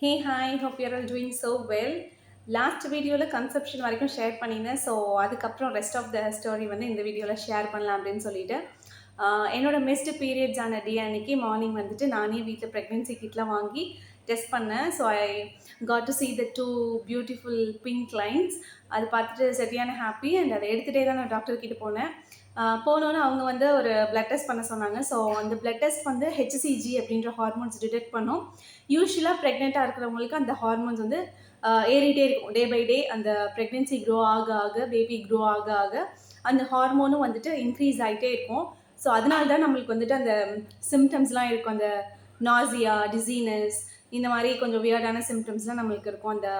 Hey, hi, hope you're all doing so well. Last வீடியோவில் conception வரைக்கும் share பண்ணியிருந்தேன். So அதுக்கப்புறம் ரெஸ்ட் ஆஃப் த ஸ்டோரி வந்து இந்த வீடியோவில் ஷேர் பண்ணலாம் அப்படின்னு சொல்லிட்டு என்னோட மிஸ்டு பீரியட்ஸான டே அன்னைக்கு மார்னிங் வந்துட்டு நானே வீட்டில் ப்ரெக்னென்சி கிட்லாம் வாங்கி டெஸ்ட் பண்ணேன். So I got to see the two beautiful pink lines. அது பார்த்துட்டு சரியான ஹாப்பி அண்ட் அதை எடுத்துகிட்டே தான் நான் டாக்டர் கிட்ட போனேன். போனோன்னே அவங்க வந்து ஒரு பிளட் டெஸ்ட் பண்ண சொன்னாங்க. ஸோ அந்த பிளட் டெஸ்ட் வந்து ஹெச்சிசிஜி அப்படின்ற ஹார்மோன்ஸ் டிடெக்ட் பண்ணும். யூஸ்வலாக ப்ரெக்னெண்ட்டாக இருக்கிறவங்களுக்கு அந்த ஹார்மோன்ஸ் வந்து ஏறிட்டே இருக்கும். டே பை டே அந்த ப்ரெக்னென்சி க்ரோ ஆக ஆக பேபி க்ரோ ஆக ஆக அந்த ஹார்மோனும் வந்துட்டு இன்க்ரீஸ் ஆகிட்டே இருக்கும். ஸோ அதனால தான் நம்மளுக்கு வந்துட்டு அந்த சிம்டம்ஸ்லாம் இருக்கும். அந்த நாசியா, டிசீனஸ், இந்த மாதிரி கொஞ்சம் வியர்டான சிம்டம்ஸ்லாம் நம்மளுக்கு இருக்கும் அந்த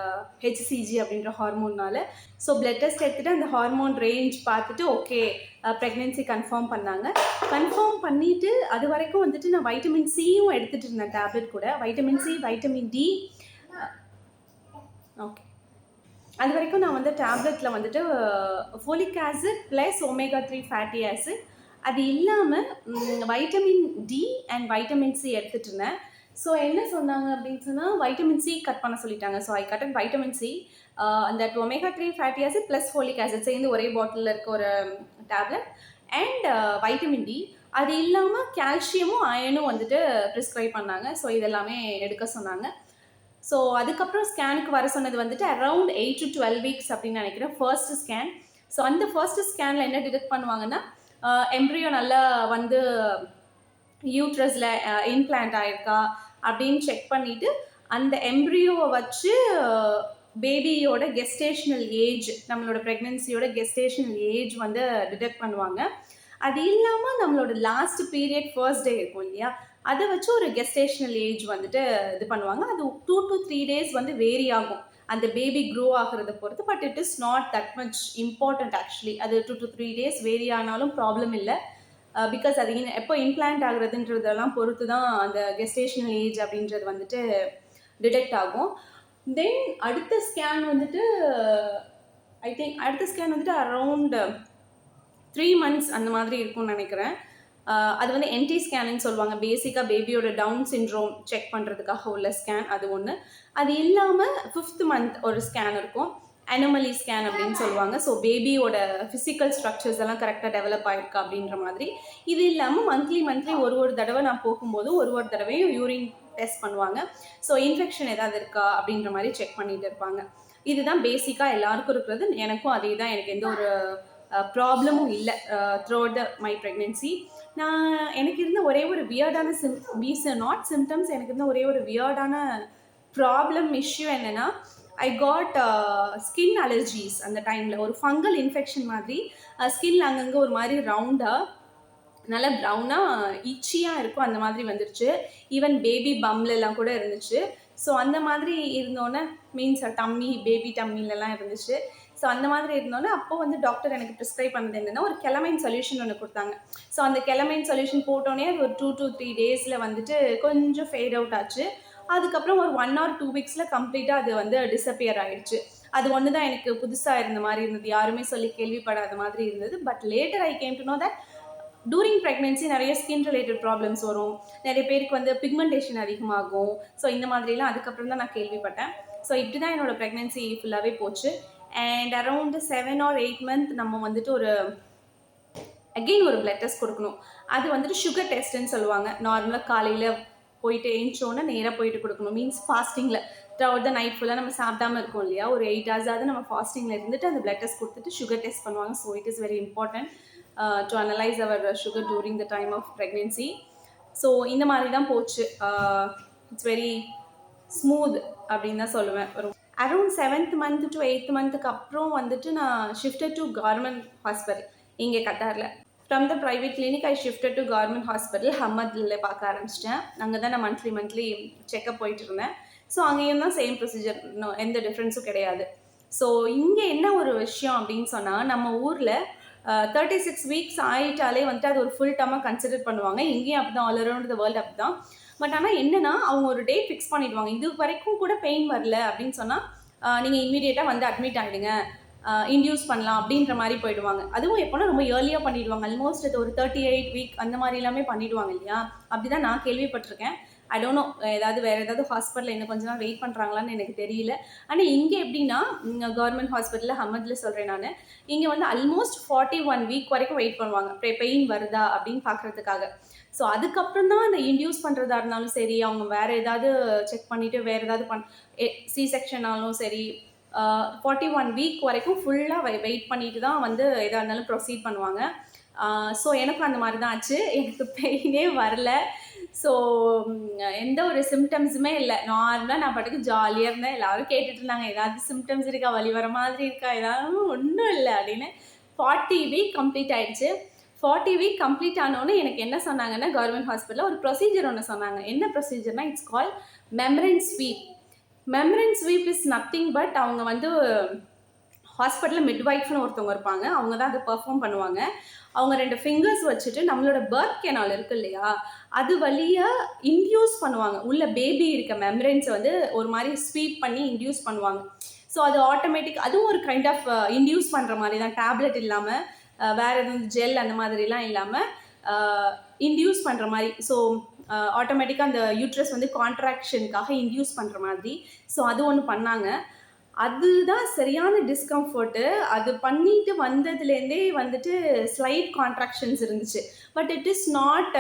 ஹெச்சிசிஜி அப்படின்ற ஹார்மோன்னால. ஸோ பிளட் டெஸ்ட் எடுத்துகிட்டு அந்த ஹார்மோன் ரேஞ்ச் பார்த்துட்டு ஓகே ப்ரெக்னென்சி கன்ஃபார்ம் பண்ணாங்க. கன்ஃபார்ம் பண்ணிவிட்டு அது வரைக்கும் வந்துட்டு நான் வைட்டமின் சியும் எடுத்துகிட்டு இருந்தேன் டேப்லெட் கூட. Vitamin C, vitamin D. Okay, அது வரைக்கும் நான் வந்து டேப்லெட்டில் வந்துட்டு folic acid plus omega 3 fatty acid, அது இல்லாமல் vitamin D and vitamin C எடுத்துகிட்டு இருந்தேன். ஸோ என்ன சொன்னாங்க அப்படின்னு சொன்னால் வைட்டமின் சி கட் பண்ண சொல்லிட்டாங்க. So I cut vitamin C, அந்த omega 3 fatty acid plus folic acid சேர்ந்து ஒரே பாட்டிலில் இருக்க ஒரு டேப்லெட் அண்ட் வைட்டமின் டி. அது இல்லாமல் கால்சியமும் அயனும் வந்துட்டு ப்ரிஸ்கிரைப் பண்ணாங்க. ஸோ இதெல்லாமே எடுக்க சொன்னாங்க. ஸோ அதுக்கப்புறம் ஸ்கேனுக்கு வர சொன்னது வந்துட்டு அரவுண்ட் 8 to 12 வீக்ஸ் அப்படின்னு நினைக்கிறேன், ஃபர்ஸ்ட் ஸ்கேன். ஸோ அந்த ஃபர்ஸ்ட் ஸ்கேனில் என்ன டிடெக்ட் பண்ணுவாங்கன்னா எம்ப்ரியோ நல்லா வந்து யூட்ரஸில் இம்ப்ளான்ட் ஆயிருக்கா அப்படின்னு செக் பண்ணிவிட்டு அந்த எம்ப்ரியோவை வச்சு பேபியோட கெஸ்டேஷனல் ஏஜ், நம்மளோட ப்ரெக்னென்சியோட கெஸ்டேஷனல் ஏஜ் வந்து டிடெக்ட் பண்ணுவாங்க. அது இல்லாமல் நம்மளோட லாஸ்ட் பீரியட் ஃபர்ஸ்ட் டே இருக்கும் இல்லையா, அதை வச்சு ஒரு கெஸ்டேஷனல் ஏஜ் வந்துட்டு இது பண்ணுவாங்க. அது 2 to 3 days வந்து வேரி ஆகும் அந்த பேபி க்ரோ ஆகிறத பொறுத்து. But it is not that much important actually. அது 2 to 3 days வேரி ஆனாலும் ப்ராப்ளம் இல்லை. பிகாஸ் அது எப்போ இம்ப்ளான்ட் ஆகுறதுன்றதெல்லாம் பொறுத்து தான் அந்த கெஸ்டேஷனல் ஏஜ் அப்படின்றது வந்துட்டு டிடெக்ட் ஆகும். தென் அடுத்த ஸ்கேன் வந்துட்டு ஐ திங்க் அடுத்த ஸ்கேன் வந்துட்டு அரவுண்ட் 3 months அந்த மாதிரி இருக்கும்னு நினைக்கிறேன். அது வந்து என்டி ஸ்கேனுன்னு சொல்லுவாங்க. பேசிக்காக பேபியோட டவுன் சிண்ட்ரோம் செக் பண்ணுறதுக்காக உள்ள ஸ்கேன் அது ஒன்று. அது இல்லாமல் 5th month ஒரு ஸ்கேன் இருக்கும், அனோமலி ஸ்கேன் அப்படின்னு சொல்லுவாங்க. ஸோ பேபியோட ஃபிசிக்கல் ஸ்ட்ரக்சர்ஸ் எல்லாம் கரெக்டாக டெவலப் ஆகிருக்கா அப்படின்ற மாதிரி. இது இல்லாமல் மந்த்லி ஒரு தடவை நான் போகும்போது ஒரு தடவையும் யூரின் டெஸ்ட் பண்ணுவாங்க. ஸோ இன்ஃபெக்ஷன் ஏதாவது இருக்கா அப்படின்ற மாதிரி செக் பண்ணிட்டு இருப்பாங்க. இதுதான் பேசிக்காக எல்லாருக்கும் இருக்கிறது. எனக்கும் அதே தான். எனக்கு எந்த ஒரு ப்ராப்ளமும் இல்லை த்ரூ அவுட் மை ப்ரெக்னென்சி. எனக்கு இருந்த ஒரே ஒரு வியர்டான நாட் சிம்டம்ஸ், எனக்கு இருந்த ஒரே ஒரு வியர்டான ப்ராப்ளம் இஷ்யூ என்னென்னா ஐ காட் ஸ்கின் அலர்ஜிஸ். அந்த டைமில் ஒரு ஃபங்கல் இன்ஃபெக்ஷன் மாதிரி ஸ்கின் அங்கங்கே ஒரு மாதிரி ரவுண்டாக நல்லா ப்ரௌனாக இச்சியாக இருக்கும், அந்த மாதிரி வந்துருச்சு. ஈவன் பேபி பம்லெலாம் கூட இருந்துச்சு. ஸோ அந்த மாதிரி இருந்தோன்னே மீன்ஸ் டம்மி, பேபி டம்மிலெலாம் இருந்துச்சு. ஸோ அந்த மாதிரி இருந்தோன்னே அப்போ வந்து டாக்டர் எனக்கு ப்ரிஸ்கிரைப் பண்ணது என்னென்னா ஒரு கெலமைன் சொல்யூஷன் ஒன்று கொடுத்தாங்க. ஸோ அந்த கெலமைன் சொல்யூஷன் போட்டோன்னே அது ஒரு 2 to 3 days வந்துட்டு கொஞ்சம் ஃபேட் அவுட் ஆச்சு. அதுக்கப்புறம் ஒரு 1 or 2 weeks கம்ப்ளீட்டாக அது வந்து டிஸப்பியர் ஆகிடுச்சு. அது ஒன்று தான் எனக்கு புதுசாக இருந்த மாதிரி இருந்தது, யாருமே சொல்லி கேள்விப்படாத மாதிரி இருந்தது. But later I came to know that touring pregnancy நிறைய ஸ்கின் ரிலேட்டட் ப்ராப்ளம்ஸ் வரும், நிறைய பேருக்கு வந்து பிக்மெண்டேஷன் அதிகமாகும். ஸோ இந்த மாதிரிலாம் அதுக்கப்புறம் தான் நான் கேள்விப்பட்டேன். ஸோ இப்படி தான் என்னோடய ப்ரெக்னென்சி ஃபுல்லாகவே போச்சு. அண்ட் அரவுண்ட் 7 or 8 month நம்ம வந்துட்டு ஒரு அகெயின் ஒரு பிளட் டெஸ்ட் கொடுக்கணும். அது வந்துட்டு சுகர் டெஸ்ட்டுன்னு சொல்லுவாங்க. நார்மலாக காலையில் போயிட்டு ஏஞ்சோன்னே நேராக போயிட்டு கொடுக்கணும். மீன்ஸ் ஃபாஸ்டிங்கில் த்ரூஅவுட் த நைட் ஃபுல்லாக நம்ம சாப்பிடாமல் இருக்கோம் இல்லையா, ஒரு 8 hours நம்ம ஃபாஸ்டிங்கில் இருந்துட்டு அந்த பிளட் டெஸ்ட் கொடுத்துட்டு சுகர் டெஸ்ட் பண்ணுவாங்க. So it is very important to analyse our sugar during the time of pregnancy. So இந்த மாதிரி தான் போச்சு. இட்ஸ் வெரி ஸ்மூத் அப்படின்னு தான் சொல்லுவேன். Around 7th month to 8th month அப்புறம் வந்துட்டு நான் ஷிஃப்டட் டு கவர்மெண்ட் ஹாஸ்பிட்டல் இங்கே கத்தாரில். From the private clinic I shifted to government hospital ஹம்மதில் பார்க்க ஆரம்பிச்சிட்டேன். அங்கே தான் நான் மந்த்லி செக்கப் போயிட்டு இருந்தேன். ஸோ அங்கேயும் தான் சேம் ப்ரொசீஜர், எந்த டிஃப்ரென்ஸும் கிடையாது. ஸோ இங்கே என்ன ஒரு விஷயம் அப்படின்னு சொன்னால், நம்ம ஊரில் 36 weeks ஆகிட்டாலே வந்துட்டு அது ஒரு ஃபுல் டர்மாக கன்சிடர் பண்ணுவாங்க. இங்கேயும் அப்படி தான், ஆல் அரவுண்ட் த வேர்ல்டு அப்படி தான். பட் ஆனால் என்னென்னா அவங்க ஒரு டேட் ஃபிக்ஸ் பண்ணிவிடுவாங்க. இது வரைக்கும் கூட பெயின் வரல அப்படின்னு சொன்னால் நீங்கள் இம்மீடியட்டாக வந்து அட்மிட் ஆகிடுங்க, இன்டியூஸ் பண்ணலாம் அப்படின்ற மாதிரி போயிடுவாங்க. அதுவும் எப்போனா ரொம்ப ஏர்லியாக பண்ணிவிடுவாங்க. ஆல்மோஸ்ட் அது ஒரு 38 week அந்த மாதிரி எல்லாமே பண்ணிவிடுவாங்க இல்லையா. அப்படி தான் நான் கேள்விப்பட்டிருக்கேன். ஐ டோன்ட் நோ ஏதாவது வேறு ஏதாவது ஹாஸ்பிட்டலில் இன்னும் கொஞ்ச நாள் வெயிட் பண்ணுறாங்களான்னு எனக்கு தெரியல. ஆனால் இங்கே எப்படின்னா கவர்மெண்ட் ஹாஸ்பிட்டலில் ஹம்மதில் சொல்கிறேன் நான், இங்கே வந்து ஆல்மோஸ்ட் 41 வீக் வரைக்கும் வெயிட் பண்ணுவாங்க பெயின் வருதா அப்படின்னு பார்க்குறதுக்காக. ஸோ அதுக்கப்புறம் தான் அந்த இன்டியூஸ் பண்ணுறதா இருந்தாலும் சரி, அவங்க வேறு ஏதாவது செக் பண்ணிவிட்டு வேறு ஏதாவது சி செக்ஷனாலும் சரி 41 வீக் வரைக்கும் ஃபுல்லாக வெயிட் பண்ணிட்டு தான் வந்து எதாக இருந்தாலும் ப்ரொசீட் பண்ணுவாங்க. ஸோ எனக்கும் அந்த மாதிரி தான் ஆச்சு. எனக்கு பெயினே வரல. ஸோ எந்த ஒரு சிம்டம்ஸுமே இல்லை. நார்மலாக நான் பாட்டுக்கு ஜாலியாக இருந்தேன். எல்லோரும் கேட்டுட்டு இருந்தாங்க, ஏதாவது சிம்டம்ஸ் இருக்கா, வலி வர மாதிரி இருக்கா, ஏதாவது ஒன்றும் இல்லை அப்படின்னு. 40 வீக் கம்ப்ளீட் ஆகிடுச்சு. 40 வீக் கம்ப்ளீட் ஆனோன்னு எனக்கு என்ன சொன்னாங்கன்னா, கவர்மெண்ட் ஹாஸ்பிட்டலில் ஒரு ப்ரொசீஜர் ஒன்று சொன்னாங்க. என்ன ப்ரொசீஜர்னால் it's call membrane sweep. Membrane sweep is nothing but அவங்க வந்து ஹாஸ்பிட்டலில் மிட்வைஃப்னு ஒருத்தவங்க இருப்பாங்க, அவங்க தான் அதை பர்ஃபார்ம் பண்ணுவாங்க. அவங்க 2 ஃபிங்கர்ஸ் வச்சுட்டு நம்மளோட பர்த் கெனால் இருக்குது இல்லையா, அது வழியாக இன்டியூஸ் பண்ணுவாங்க. உள்ள பேபி இருக்க மெம்பரேன்ஸை வந்து ஒரு மாதிரி ஸ்வீப் பண்ணி இன்டியூஸ் பண்ணுவாங்க. ஸோ அது ஆட்டோமேட்டிக், அதுவும் ஒரு கைண்ட் ஆஃப் இன்டியூஸ் பண்ணுற மாதிரி தான், டேப்லெட் இல்லாமல் வேறு எதுவும் ஜெல் அந்த மாதிரிலாம் இல்லாமல் இன்டியூஸ் பண்ணுற மாதிரி. ஸோ ஆட்டோமேட்டிக்காக அந்த யூட்ரஸ் வந்து கான்ட்ராக்ஷனுக்காக இன்டியூஸ் பண்ணுற மாதிரி. ஸோ அது ஒன்று பண்ணாங்க. அதுதான் சரியான டிஸ்கம்ஃபர்ட்டு. அது பண்ணிட்டு வந்ததுலேருந்தே வந்துட்டு ஸ்லைட் கான்ட்ராக்ஷன்ஸ் இருந்துச்சு. But it is not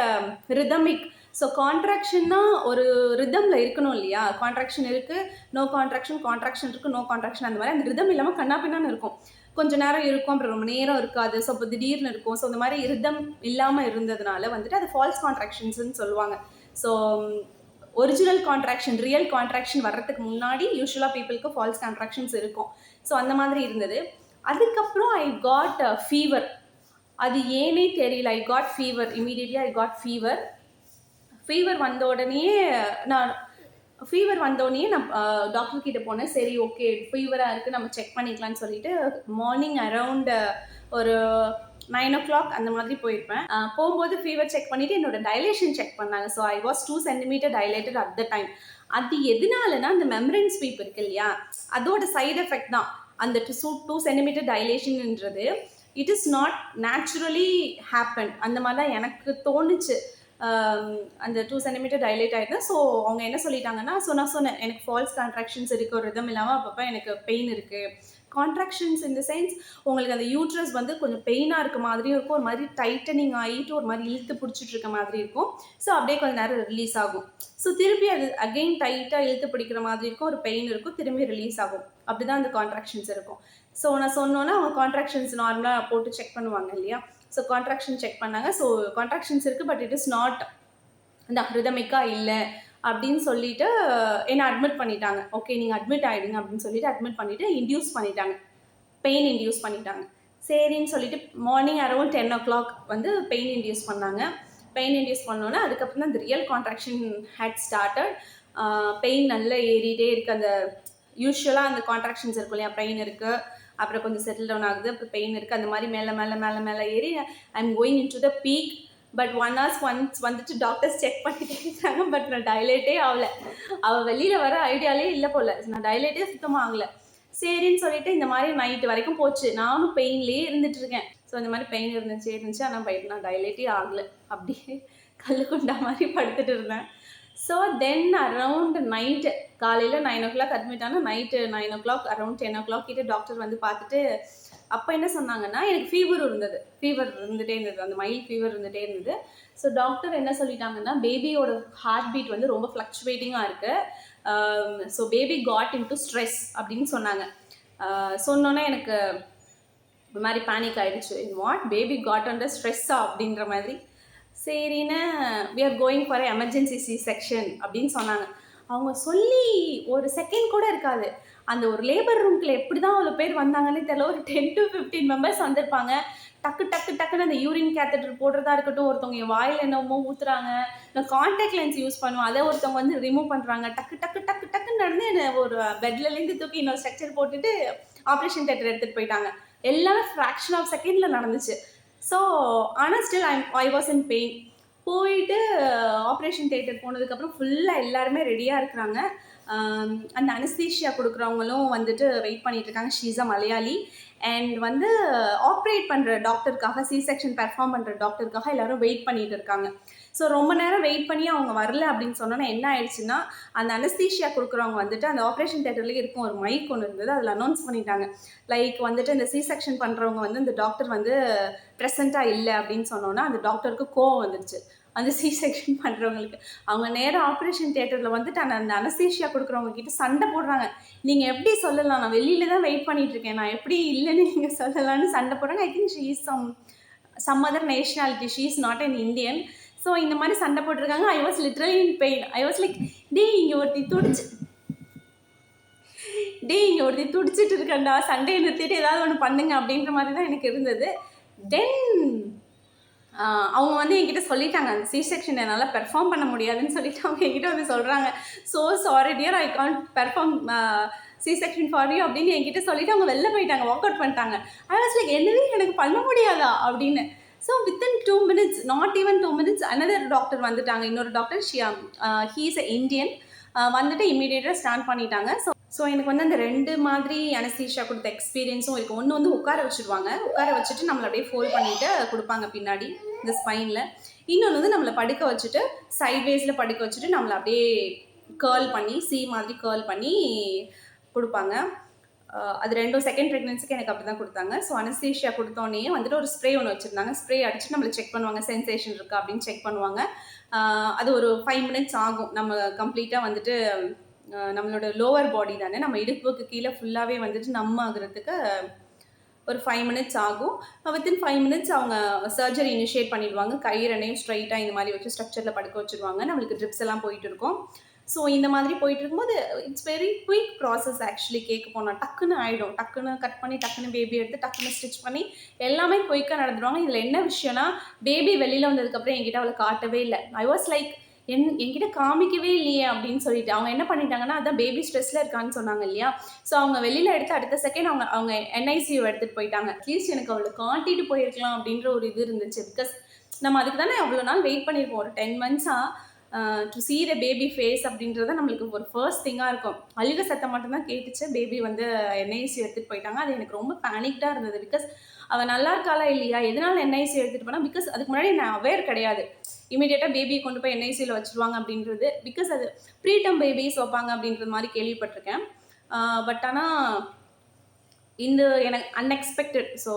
rhythmic. So கான்ட்ராக்ஷன்னா ஒரு ரிதமில் இருக்கணும் இல்லையா, கான்ட்ராக்ஷன் இருக்குது, நோ கான்ட்ராக்ஷன், கான்ட்ராக்ஷன் இருக்குது, நோ கான்ட்ராக்ஷன், அந்த மாதிரி அந்த ரிதம் இல்லாமல் கண்ணாப்பின்னான்னு இருக்கும். கொஞ்சம் நேரம் இருக்கும், அப்புறம் ரொம்ப நேரம் இருக்காது, ஸோ இப்போ திடீர்னு இருக்கும். ஸோ இந்த மாதிரி ரிதம் இல்லாமல் இருந்ததுனால வந்துட்டு அது ஃபால்ஸ் கான்ட்ராக்ஷன்ஸ்ன்னு சொல்லுவாங்க. So original contraction, real contraction வர்றதுக்கு முன்னாடி யூஸ்வலாக பீப்புளுக்கு ஃபால்ஸ் கான்ட்ராக்ஷன்ஸ் இருக்கும். ஸோ அந்த மாதிரி இருந்தது. அதுக்கப்புறம் ஐ காட் ஃபீவர். அது ஏனே தெரியல, I got fever. Immediately I got fever. Fever வந்த உடனே நான் டாக்டர் கிட்ட போனேன். சரி ஓகே ஃபீவராக இருக்குது, நம்ம செக் பண்ணிக்கலாம்னு சொல்லிட்டு மார்னிங் அரவுண்ட் ஒரு 9 o'clock அந்த மாதிரி போயிருப்பேன். போகும்போது ஃபீவர் செக் பண்ணிவிட்டு என்னோட டைலேஷன் செக் பண்ணாங்க. So I was 2 centimeter dilated at the time. அது எதனாலனா அந்த மெம்பரேன் ஸ்வீப் இருக்கு இல்லையா, அதோட சைடு எஃபெக்ட் தான் அந்த 2 centimeter டைலேஷன்ன்றது. It is not naturally happen. அந்த மாதிரி தான் எனக்கு தோணுச்சு. அந்த 2 centimeter டைலேட் ஆகிடுது. ஸோ அவங்க என்ன சொல்லிட்டாங்கன்னா, நான் சொன்னேன் எனக்கு ஃபால்ஸ் கான்ட்ராக்ஷன்ஸ் இருக்குது, ஒரு ரிதம் இல்லாமல் அப்பப்போ எனக்கு பெயின் இருக்குது. கான்ட்ராக்ஷன்ஸ் இன் த சென்ஸ் உங்களுக்கு அந்த யூட்ரஸ் வந்து கொஞ்சம் பெயினாக இருக்க மாதிரியும் இருக்கும், ஒரு மாதிரி டைட்டனிங் ஆகிட்டு ஒரு மாதிரி இழுத்து பிடிச்சிட்டு இருக்க மாதிரி இருக்கும். ஸோ அப்படியே கொஞ்சம் நேரம் ரிலீஸ் ஆகும். ஸோ திருப்பி அது அகெயின் டைட்டாக இழுத்து பிடிக்கிற மாதிரி இருக்கும், ஒரு பெயின் இருக்கும், திரும்பி ரிலீஸ் ஆகும். அப்படி தான் அந்த கான்ட்ராக்ஷன்ஸ் இருக்கும். ஸோ நான் சொன்னோன்னா அவங்க கான்ட்ராக்ஷன்ஸ் நார்மலாக போட்டு செக் பண்ணுவாங்க இல்லையா, ஸோ கான்ட்ராக்ஷன் செக் பண்ணாங்க. ஸோ கான்ட்ராக்ஷன்ஸ் இருக்குது, பட் இட் இஸ் நாட் இந்த ரிதமிக்காக இல்லை அப்படின்னு சொல்லிட்டு என்னை அட்மிட் பண்ணிட்டாங்க. ஓகே நீங்கள் அட்மிட் ஆகிடுங்க அப்படின்னு சொல்லிட்டு அட்மிட் பண்ணிவிட்டு இன்டியூஸ் பண்ணிட்டாங்க, பெயின் இன்டியூஸ் பண்ணிட்டாங்க. சரின்னு சொல்லிட்டு மார்னிங் அரௌண்ட் 10 o'clock வந்து பெயின் இன்டியூஸ் பண்ணாங்க. பெயின் இன்டியூஸ் பண்ணோன்னே அதுக்கப்புறம் தான் இந்த real contraction had started. Pain நல்லா ஏறிட்டே இருக்குது. அந்த யூஸ்வலாக அந்த கான்ட்ராக்ஷன்ஸ் இருக்கும் இல்லையா, பெயின் இருக்குது, அப்புறம் கொஞ்சம் செட்டில் டவுன் ஆகுது, அப்புறம் பெயின் இருக்குது, அந்த மாதிரி மேலே மேலே மேலே மேலே ஏறி I am going in to the peak. But 1 hour once வந்துட்டு டாக்டர்ஸ் செக் பண்ணிட்டே இருக்காங்க. பட் நான் டைலேட்டே ஆகலை. அவள் வெளியில் வர ஐடியாலே இல்லை போல், நான் டைலேட்டே சுத்தமாக ஆகலை. சரின்னு சொல்லிட்டு இந்த மாதிரி நைட்டு வரைக்கும் போச்சு. நானும் பெயின்லேயே இருந்துட்டு இருக்கேன். ஸோ இந்த மாதிரி பெயின் இருந்துச்சு. ஆனால் நான் டைலேட்டே ஆகலை, அப்படியே கல்லுக்குண்டா மாதிரி படுத்துட்டு இருந்தேன். ஸோ தென் அரவுண்ட் நைட்டு காலையில் 9 o'clock அட்மிட் ஆனால் நைட்டு 9 o'clock அரவுண்ட் 10 o'clock கிட்டே டாக்டர் வந்து பார்த்துட்டு அப்போ என்ன சொன்னாங்கன்னா, எனக்கு ஃபீவர் இருந்துகிட்டே இருந்தது, அந்த மைல்ட் ஃபீவர் இருந்துகிட்டே இருந்தது. ஸோ டாக்டர் என்ன சொல்லிட்டாங்கன்னா, பேபியோட ஹார்ட் பீட் வந்து ரொம்ப ஃப்ளக்சுவேட்டிங்காக இருக்குது. So baby got into stress அப்படின்னு சொன்னாங்க. சொன்னோன்னே எனக்கு ஒரு மாதிரி பேனிக் ஆகிடுச்சு. வாட் பேபி காட் அண்டர் ஸ்ட்ரெஸ்ஸா அப்படின்ற மாதிரி. சரின்னு we are going for emergency C section அப்படின்னு சொன்னாங்க. அவங்க சொல்லி ஒரு செகண்ட் கூட இருக்காது, அந்த ஒரு லேபர் ரூம்குள்ள எப்படி தான் அவ்வளோ பேர் வந்தாங்கன்னே தெரியல. ஒரு 10 to 15 members வந்திருப்பாங்க. டக்குன்னு அந்த யூரின் கேத்தட்டர் போடுறதா இருக்கட்டும், ஒருத்தவங்க என் வாயில் என்னமோ ஊற்றுறாங்க, நான் கான்டாக்ட் லென்ஸ் யூஸ் பண்ணுவேன், அதை ஒருத்தவங்க வந்து ரிமூவ் பண்ணுறாங்க. டக்குன்னு நடந்து என்னை ஒரு பெட்லேருந்து தூக்கி இன்னொரு ஸ்ட்ரக்சர் போட்டுட்டு ஆப்ரேஷன் தேட்டர் எடுத்துகிட்டு போயிட்டாங்க. எல்லாமே ஃப்ராக்ஷன் ஆஃப் செகண்டில் நடந்துச்சு. ஸோ ஆனால் still I was in pain. போயிட்டு ஆப்ரேஷன் தேட்டர் போனதுக்கப்புறம் ஃபுல்லாக எல்லாருமே ரெடியாக இருக்கிறாங்க. அந்த அனஸ்தீஷியா கொடுக்குறவங்களும் வந்துட்டு வெயிட் பண்ணிட்டு இருக்காங்க. She's a Malayali. அண்ட் வந்து ஆப்ரேட் பண்ணுற டாக்டருக்காக, சி செக்ஷன் பெர்ஃபார்ம் பண்ணுற டாக்டருக்காக எல்லோரும் வெயிட் பண்ணிட்டு இருக்காங்க. ஸோ ரொம்ப நேரம் வெயிட் பண்ணி அவங்க வரல அப்படின்னு சொன்னோன்னா என்ன ஆயிடுச்சுன்னா, அந்த அனஸ்தீஷியா கொடுக்குறவங்க வந்துட்டு அந்த ஆப்ரேஷன் தியேட்டர்லேயே இருக்கும் ஒரு மைக் ஒன்று இருந்தது, அதில் அனௌன்ஸ் பண்ணிட்டாங்க. லைக் வந்துட்டு இந்த சி செக்ஷன் பண்ணுறவங்க வந்து இந்த டாக்டர் வந்து ப்ரெசண்ட்டாக இல்லை அப்படின்னு சொன்னோன்னா அந்த டாக்டருக்கு கோவம் வந்துடுச்சு. அந்த சி செக்ஷன் பண்ணுறவங்களுக்கு அவங்க நேராக ஆப்ரேஷன் தியேட்டரில் வந்துட்டு அந்த அனஸ்தீஷியா கொடுக்குறவங்க கிட்ட சண்டை போடுறாங்க. நீங்கள் எப்படி சொல்லலாம், நான் வெளியில தான் வெயிட் பண்ணிட்டு இருக்கேன், நான் எப்படி இல்லைன்னு நீங்கள் சொல்லலாம்னு சண்டை போடுறாங்க. I think she is some other nationality, she is not an Indian. So இந்த மாதிரி சண்டை போட்டிருக்காங்க. I was literally in pain. I was like, இங்கே ஒருத்தி துடிச்சிட்டு இருக்கண்டா, சண்டையை நிறுத்திட்டு ஏதாவது ஒன்று பண்ணுங்க அப்படின்ற மாதிரி தான் எனக்கு இருந்தது. தென் அவங்க வந்து என்கிட்ட சொல்லிட்டாங்க, அந்த சி செக்ஷன் என்னால் பெர்ஃபார்ம் பண்ண முடியாதுன்னு சொல்லிட்டு அவங்க என்கிட்ட வந்து சொல்கிறாங்க. So sorry dear, I can't perform C section for you அப்படின்னு என்கிட்ட சொல்லிட்டு அவங்க வெளில போயிட்டாங்க, வாக் அவுட் பண்ணிட்டாங்க. ஐ வாஸ் லைக், என்னது எனக்கு பண்ண முடியாதா அப்படின்னு. So within 2 minutes, not even 2 minutes, another doctor வந்துட்டாங்க. இன்னொரு doctor, he is a Indian, வந்துட்டு இமீடியட்டாக ஸ்டார்ட் பண்ணிட்டாங்க. ஸோ எனக்கு வந்து அந்த 2 மாதிரி அனஸ்தீஷியா கொடுத்த எக்ஸ்பீரியன்ஸும் இருக்குது. ஒன்று வந்து உட்கார வச்சுருவாங்க, உட்கார வச்சுட்டு நம்மளை அப்படியே ஃபோல்ட் பண்ணிவிட்டு கொடுப்பாங்க பின்னாடி இந்த ஸ்பைனில். இன்னொன்று வந்து நம்மளை படுக்க வச்சுட்டு சைட்வேஸில் படுக்க வச்சுட்டு நம்மளை அப்படியே கேர்ள் பண்ணி மாதிரி கேர்ள் பண்ணி கொடுப்பாங்க. அது 2 செகண்ட் ப்ரெக்னன்சிக்கு எனக்கு அப்படி தான் கொடுத்தாங்க. ஸோ அனஸ்தீஷியா கொடுத்தோன்னே வந்துட்டு ஒரு ஸ்ப்ரே ஒன்று வச்சுருந்தாங்க. ஸ்ப்ரே அடிச்சு நம்மளை செக் பண்ணுவாங்க, சென்சேஷன் இருக்கா அப்படின்னு செக் பண்ணுவாங்க. அது ஒரு 5 minutes ஆகும். நம்ம கம்ப்ளீட்டாக வந்துட்டு நம்மளோட லோவர் பாடி தானே, நம்ம இடுப்புக்கு கீழே ஃபுல்லாகவே வந்துட்டு நம்ம ஆகுறதுக்கு ஒரு 5 minutes ஆகும். வித்தின் 5 minutes அவங்க சர்ஜரி இனிஷியேட் பண்ணிடுவாங்க. கை 2 ஸ்ட்ரைட்டாக இந்த மாதிரி வச்சு ஸ்ட்ரக்சரில் படுக்க வச்சுருவாங்க. நம்மளுக்கு ட்ரிப்ஸ் எல்லாம் போயிட்டு இருக்கும். ஸோ இந்த மாதிரி போயிட்டு இருக்கும்போது it's very quick process. Actually கேட்க போனால் டக்குன்னு ஆகிடும், டக்குன்னு கட் பண்ணி டக்குன்னு பேபி எடுத்து டக்குன்னு ஸ்டிச் பண்ணி எல்லாமே குயிக்காக நடந்துடுவாங்க. இதில் என்ன விஷயம்னா, பேபி வெளியில் வந்ததுக்கப்புறம் என்கிட்ட அவளை காட்டவே இல்லை. ஐ வாஸ் லைக், என்கிட்ட காமிக்கவே இல்லையே அப்படின்னு சொல்லிட்டு அவங்க என்ன பண்ணிட்டாங்கன்னா, அதான் பேபி ஸ்ட்ரெஸ்ல இருக்கான்னு சொன்னாங்க இல்லையா. ஸோ அவங்க வெளியில் எடுத்து அடுத்த செகண்ட் அவங்க NICU எடுத்துகிட்டு போயிட்டாங்க. அட்லீஸ்ட் எனக்கு அவளை காட்டிட்டு போயிருக்கலாம் அப்படின்ற ஒரு இது இருந்துச்சு. பிகாஸ் நம்ம அதுக்கு தானே அவ்வளோ நாள் வெயிட் பண்ணியிருப்போம். ஒரு 10 months-ஆ to see the baby face அப்படின்றத நம்மளுக்கு ஒரு ஃபர்ஸ்ட் திங்காக இருக்கும். அழுக சத்தம் மட்டும்தான் கேட்டுச்சு. பேபி வந்து NICU எடுத்துகிட்டு போயிட்டாங்க. அது எனக்கு ரொம்ப பேனிக்டாக இருந்தது. பிகாஸ் அவள் நல்லா இருக்காளா இல்லையா, எதனால NICU எடுத்துகிட்டு போனால், பிகாஸ் அதுக்கு முன்னாடி நான் அவேர் கிடையாது. இமீடியட்டாக பேபியை கொண்டு போய் NICUவில் வச்சுருவாங்க அப்படின்றது. பிகாஸ் அது ப்ரீடம் பேபிஸ் வைப்பாங்க அப்படின்றது மாதிரி கேள்விப்பட்டிருக்கேன். பட் ஆனால் இந்த எனக்கு அன்எக்ஸ்பெக்டட். ஸோ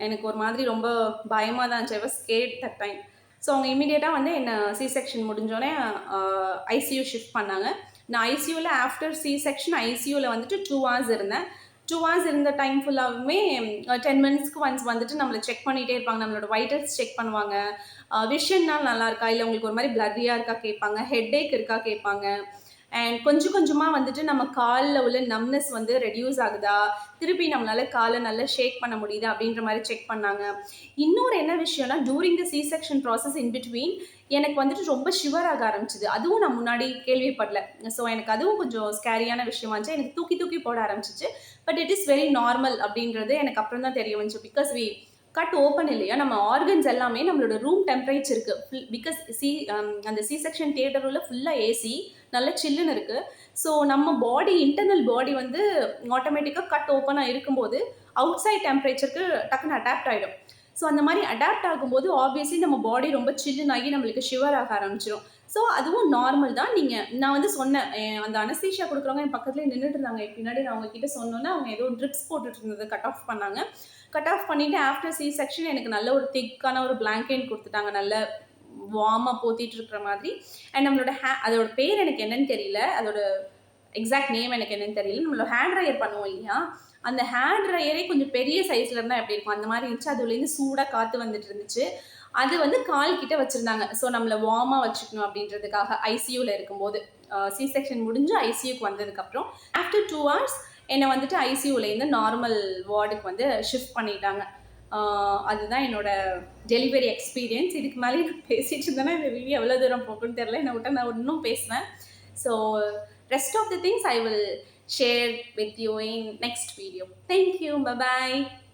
எனக்கு ஒரு மாதிரி ரொம்ப பயமாக தான் இருந்துச்சு. I was scared that time. So அவங்க இமீடியட்டாக வந்து என்னை சி செக்ஷன் முடிஞ்சோடனே ICU ஷிஃப்ட் பண்ணாங்க. நான் ICUவில் ஆஃப்டர் சி செக்ஷன் ICUவில் வந்துட்டு 2 hours இருந்தேன். 2 hours இருந்த டைம் ஃபுல்லாகவுமே 10 minutes-க்கு ஒன்ஸ் வந்துட்டு நம்மளை செக் பண்ணிகிட்டே இருப்பாங்க. நம்மளோட வைட்டல்ஸ் செக் பண்ணுவாங்க. விஷன்னால் நல்லா இருக்கா, இல்லை உங்களுக்கு ஒரு மாதிரி பிளரியாக இருக்கா கேட்பாங்க, ஹெட்ஏக் இருக்கா கேட்பாங்க. அண்ட் கொஞ்சம் கொஞ்சமாக வந்துட்டு நம்ம காலில் உள்ள நம்னஸ் வந்து ரெடியூஸ் ஆகுதா, திருப்பி நம்மளால் காலை நல்லா ஷேக் பண்ண முடியுதா அப்படின்ற மாதிரி செக் பண்ணாங்க. இன்னொரு என்ன விஷயம்னா, during the C section process in between எனக்கு வந்துட்டு ரொம்ப ஷிவர் ஆக ஆரம்பிச்சிது. அதுவும் நான் முன்னாடி கேள்விப்படல. ஸோ எனக்கு அதுவும் கொஞ்சம் ஸ்கேரியான விஷயமா இருந்துச்சு. எனக்கு தூக்கி போட ஆரம்பிச்சிச்சு. But it is very normal அப்படின்றது எனக்கு அப்புறம் தான் தெரிய வந்துச்சு. பிகாஸ் கட் ஓப்பன் இல்லையா, நம்ம ஆர்கன்ஸ் எல்லாமே நம்மளோட ரூம் டெம்பரேச்சருக்கு பிகாஸ் அந்த சி செக்ஷன் தியேட்டரில் ஃபுல்லாக AC, நல்ல சில்லுன்னு இருக்குது. ஸோ நம்ம பாடி, இன்டர்னல் பாடி வந்து ஆட்டோமேட்டிக்காக கட் ஓப்பனாக இருக்கும்போது அவுட் சைட் டெம்பரேச்சருக்கு டக்குன்னு அடாப்ட் ஆகிடும். ஸோ அந்த மாதிரி அடாப்ட் ஆகும்போது ஆப்வியஸ்லி நம்ம பாடி ரொம்ப சில்லுன்னு ஆகி நம்மளுக்கு ஷிவர் ஆக ஆரம்பிச்சிடும். ஸோ அதுவும் நார்மல் தான். நான் வந்து சொன்னேன், அந்த அனஸ்தீஷியா கொடுக்குறவங்க என் பக்கத்துலேயே நின்றுட்டு இருந்தாங்க. பின்னாடி நான் அவங்கக்கிட்ட சொன்னோன்னே அவங்க ஏதோ ட்ரிப்ஸ் போட்டுட்டு இருந்தது கட் ஆஃப் பண்ணாங்க. கட் ஆஃப் பண்ணிவிட்டு ஆஃப்டர் சி செக்ஷன் எனக்கு நல்ல ஒரு திக்கான ஒரு பிளாங்கெட் கொடுத்துட்டாங்க, நல்ல வார்மாக போத்திட்டு இருக்கிற மாதிரி. அண்ட் நம்மளோட அதோட பேர் எனக்கு என்னன்னு தெரியல, அதோட எக்ஸாக்ட் நேம் எனக்கு என்னன்னு தெரியல. நம்மளோட ஹேர் ட்ரையர் பண்ணுவோம் இல்லையா, அந்த ஹேர் ட்ரையரே கொஞ்சம் பெரிய சைஸில் இருந்தால் எப்படி இருக்கும் அந்த மாதிரி இருந்துச்சு. அதுலேருந்து சூடாக காற்று வந்துட்டு இருந்துச்சு. அது வந்து கால் கிட்ட வச்சுருந்தாங்க. ஸோ நம்மளை வார்மாக வச்சுக்கணும் அப்படின்றதுக்காக ICUவில் இருக்கும்போது, சி செக்ஷன் முடிஞ்சு ICUக்கு வந்ததுக்கப்புறம் ஆஃப்டர் 2 hours என்னை வந்துட்டு ICUலேருந்து நார்மல் வார்டுக்கு வந்து ஷிஃப்ட் பண்ணிட்டாங்க. அதுதான் என்னோட டெலிவரி எக்ஸ்பீரியன்ஸ். இதுக்கு மேலே நான் பேசிகிட்டு இருந்தேன்னா இந்த வீடியோ எவ்வளோ தூரம் போகுன்னு தெரில. என்னை விட்டால் நான் இன்னும் பேசுவேன். So rest of the things I will share with you in next video. Thank you. Bye bye.